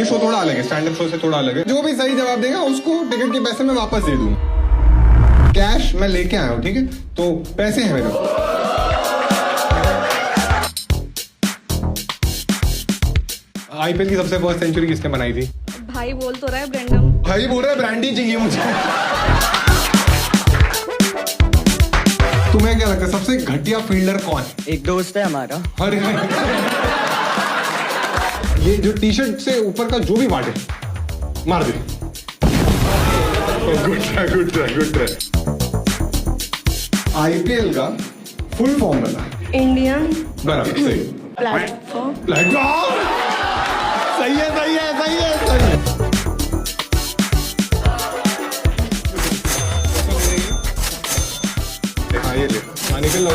ये शो थोड़ा अलग है, स्टैंड अप शो से थोड़ा अलग है। जो भी सही जवाब देगा उसको टिकट के पैसे मैं वापस दे दूंगा। कैश मैं लेके आया हूँ, ठीक है, तो पैसे हैं मेरे पास। आईपीएल की सबसे फर्स्ट सेंचुरी किसने बनाई थी? भाई बोल तो रहा है ब्रेंडम। भाई बोल रहे ब्रांडी चाहिए मुझे। तुम्हें क्या लगता है सबसे घटिया फील्डर कौन है? एक दोस्त है हमारा। अरे ये जो टी शर्ट से ऊपर का जो भी पार्ट है मार दे। Good try, good try, good try. IPL का फुल फॉर्म बता। इंडियन बराबर सही। प्लेटफॉर्म। प्लेटफॉर्म सही है, सही है, सही है, सही है। हाँ ये ले, हाँ निकल लो।